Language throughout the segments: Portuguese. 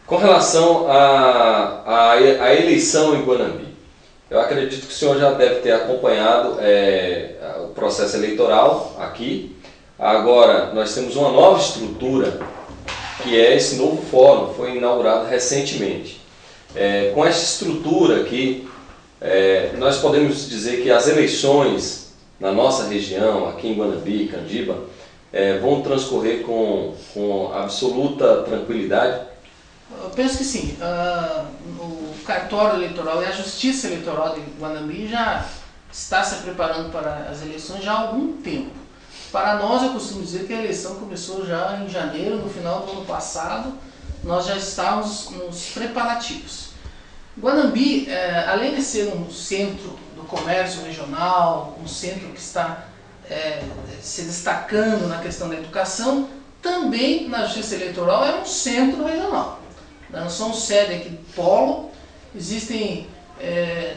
Com relação à eleição em Guanambi, eu acredito que o senhor já deve ter acompanhado o processo eleitoral aqui. Agora, nós temos uma nova estrutura, que é esse novo fórum, foi inaugurado recentemente. Com essa estrutura aqui, nós podemos dizer que as eleições na nossa região, aqui em Guanambi, Candiba, vão transcorrer com absoluta tranquilidade? Eu penso que sim. O cartório eleitoral e a justiça eleitoral de Guanambi já está se preparando para as eleições já há algum tempo. Para nós, eu costumo dizer que a eleição começou já em janeiro, no final do ano passado, nós já estávamos nos preparativos. Guanambi, além de ser um centro do comércio regional, um centro que está se destacando na questão da educação, também na justiça eleitoral é um centro regional. Nós somos sede aqui do polo, existem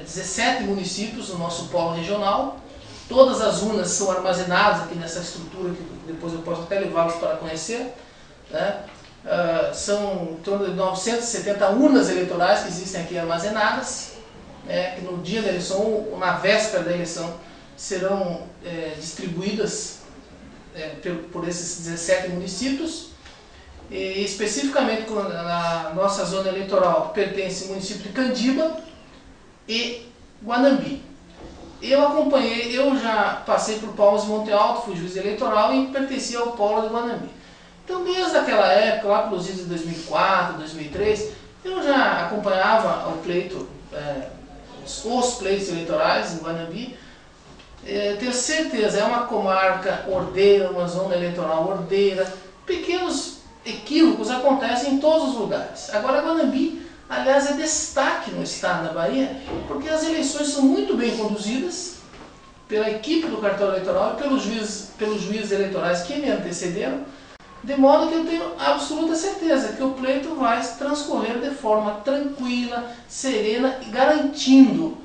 17 municípios no nosso polo regional, todas as urnas são armazenadas aqui nessa estrutura, que depois eu posso até levá-los para conhecer, né? São em torno de 970 urnas eleitorais que existem aqui armazenadas, que no dia da eleição ou na véspera da eleição serão distribuídas por esses 17 municípios. E, especificamente na nossa zona eleitoral pertence o município de Candiba e Guanambi. Eu já passei por Palmas de Monte Alto, fui juiz eleitoral e pertencia ao polo de Guanambi. Então, desde aquela época, lá pelos anos de 2004, 2003, eu já acompanhava o pleito, os pleitos eleitorais em Guanambi. Tenho certeza, é uma comarca ordeira, uma zona eleitoral ordeira, pequenos equívocos acontecem em todos os lugares. Agora, Guanambi, aliás, é destaque no estado da Bahia, porque as eleições são muito bem conduzidas pela equipe do cartório eleitoral e pelos juízes eleitorais que me antecederam, de modo que eu tenho absoluta certeza que o pleito vai transcorrer de forma tranquila, serena e garantindo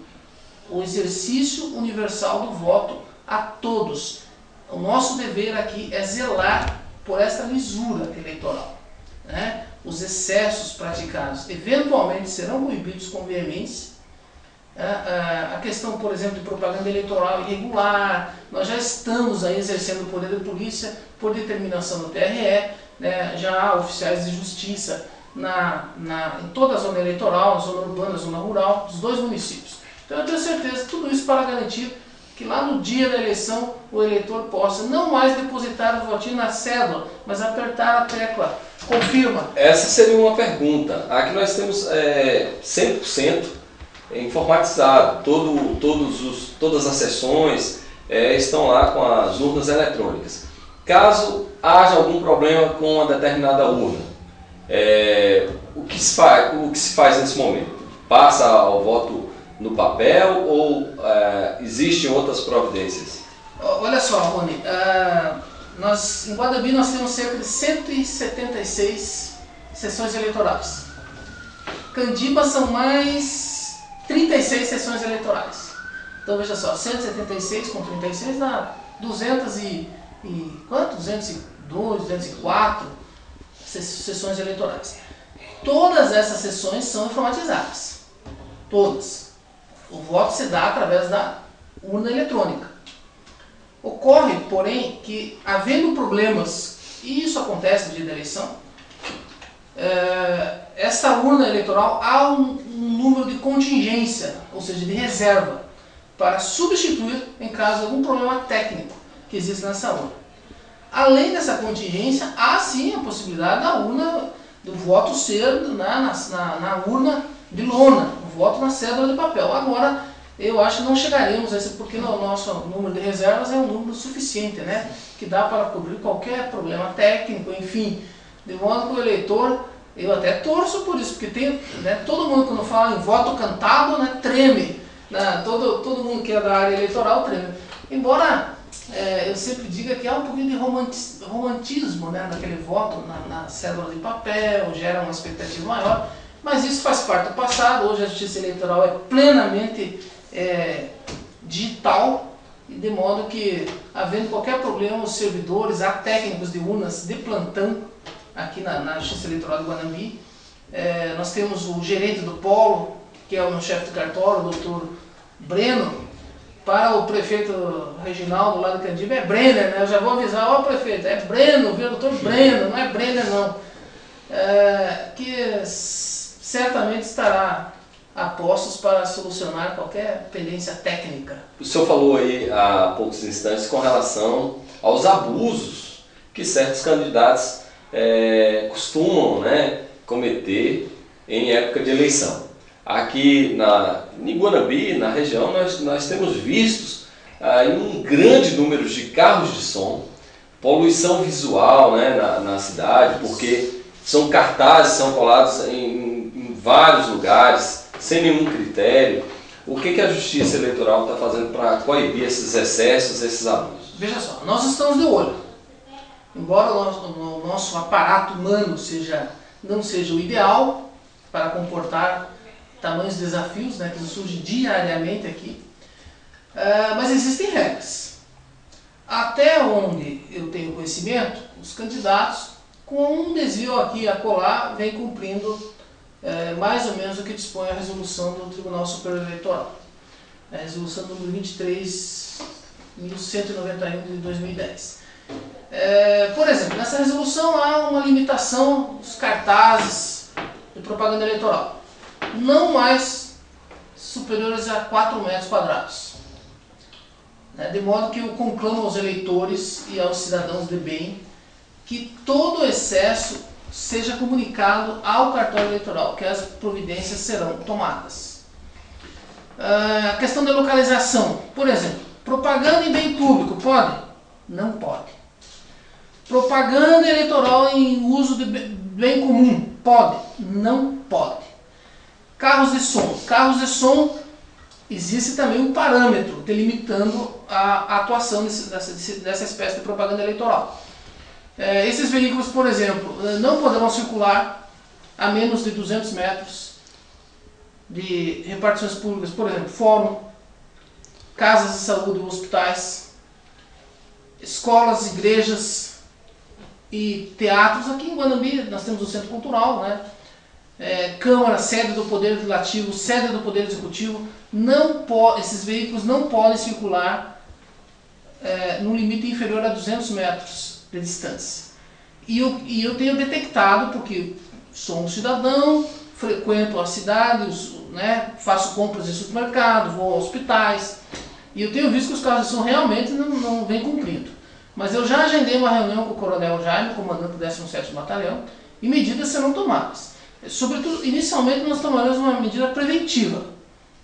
o exercício universal do voto a todos. O nosso dever aqui é zelar por esta lisura eleitoral, né? Os excessos praticados eventualmente serão coibidos com veemência. A questão, por exemplo, de propaganda eleitoral irregular, nós já estamos aí exercendo o poder da polícia por determinação do TRE, né? Já há oficiais de justiça em toda a zona eleitoral, zona urbana, zona rural, dos dois municípios. Então eu tenho certeza que tudo isso para garantir que lá no dia da eleição o eleitor possa não mais depositar o votinho na cédula, mas apertar a tecla confirma. Essa seria uma pergunta. Aqui nós temos 100% informatizado. Todas as sessões estão lá com as urnas eletrônicas. Caso haja algum problema com uma determinada urna, o que se faz nesse momento? Passa ao voto no papel ou existem outras providências? Olha só, Rony, em Guanambi nós temos cerca de 176 sessões eleitorais. Candiba são mais 36 sessões eleitorais. Então veja só, 176 com 36 dá 202, 204 sessões eleitorais. Todas essas sessões são informatizadas. Todas. O voto se dá através da urna eletrônica. Ocorre, porém, que havendo problemas, e isso acontece no dia da eleição, essa urna eleitoral há um número de contingência, ou seja, de reserva, para substituir em caso de algum problema técnico que existe nessa urna. Além dessa contingência, há sim a possibilidade do voto ser na urna de lona, o voto na cédula de papel. Agora, eu acho que não chegaremos a isso, porque o nosso número de reservas é um número suficiente, né? Que dá para cobrir qualquer problema técnico, enfim. De modo que o eleitor, eu até torço por isso, porque tem, né, todo mundo quando fala em voto cantado, né, treme. Né, todo mundo que é da área eleitoral treme. Embora eu sempre diga que há um pouquinho de romantismo, né, naquele voto na cédula de papel, gera uma expectativa maior. Mas isso faz parte do passado. Hoje a justiça eleitoral é plenamente digital, de modo que, havendo qualquer problema, os servidores, há técnicos de urnas de plantão aqui na Justiça Eleitoral de Guanambi, Nós temos o gerente do polo, que é o meu chefe de cartório, o doutor Breno. Para o prefeito Reginaldo lá do Candiba é Brenner, né? Eu já vou avisar, ó prefeito, é Breno, viu? Doutor Breno, não é Brenner não. Que certamente estará a postos para solucionar qualquer pendência técnica. O senhor falou aí há poucos instantes com relação aos abusos que certos candidatos costumam, né, cometer em época de eleição. Aqui em Guanambi, na região, nós temos visto um grande número de carros de som, poluição visual, né, na cidade, porque são cartazes, são colados em vários lugares, sem nenhum critério. O que a Justiça Eleitoral está fazendo para coibir esses excessos, esses abusos? Veja só, nós estamos de olho. Embora o nosso aparato humano não seja o ideal para comportar tamanhos desafios, né, que surgem diariamente aqui, mas existem regras. Até onde eu tenho conhecimento, os candidatos, com um desvio aqui e acolá, vêm cumprindo mais ou menos o que dispõe a resolução do Tribunal Superior Eleitoral. A resolução número 23.191 de 2010. Por exemplo, nessa resolução há uma limitação dos cartazes de propaganda eleitoral. Não mais superiores a 4 metros quadrados. De modo que eu conclamo aos eleitores e aos cidadãos de bem que todo excesso seja comunicado ao cartório eleitoral, que as providências serão tomadas. A questão da localização, por exemplo, propaganda em bem público, pode? Não pode. Propaganda eleitoral em uso de bem comum, pode? Não pode. Carros de som. Carros de som, existe também um parâmetro delimitando a atuação dessa espécie de propaganda eleitoral. Esses veículos, por exemplo, não poderão circular a menos de 200 metros de repartições públicas, por exemplo, fórum, casas de saúde, hospitais, escolas, igrejas e teatros. Aqui em Guanambi nós temos o Centro Cultural, né? Câmara, sede do Poder Legislativo, sede do Poder Executivo. Esses veículos não podem circular num limite inferior a 200 metros de distância. E eu tenho detectado, porque sou um cidadão, frequento a cidade, né, faço compras em supermercado, vou a hospitais, e eu tenho visto que os carros de som realmente não vêm cumprindo. Mas eu já agendei uma reunião com o Coronel Jaime, comandante do 17º Batalhão, e medidas serão tomadas. Sobretudo, inicialmente nós tomaremos uma medida preventiva,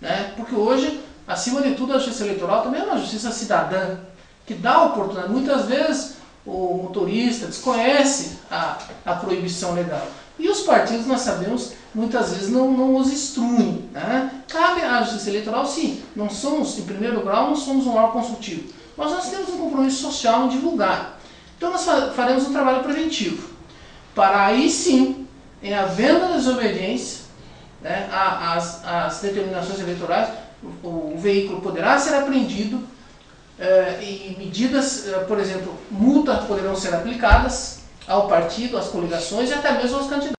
né, porque hoje, acima de tudo, a justiça eleitoral também é uma justiça cidadã, que dá a oportunidade. Muitas vezes o motorista desconhece a proibição legal. E os partidos, nós sabemos, muitas vezes não os instruem, né? Cabe à Justiça Eleitoral, sim. Não somos, em primeiro grau, não somos um órgão consultivo. Mas nós temos um compromisso social em divulgar. Então nós faremos um trabalho preventivo. Para aí sim, em havendo desobediência, né, às determinações eleitorais, o veículo poderá ser apreendido, e medidas, por exemplo, multas poderão ser aplicadas ao partido, às coligações e até mesmo aos candidatos.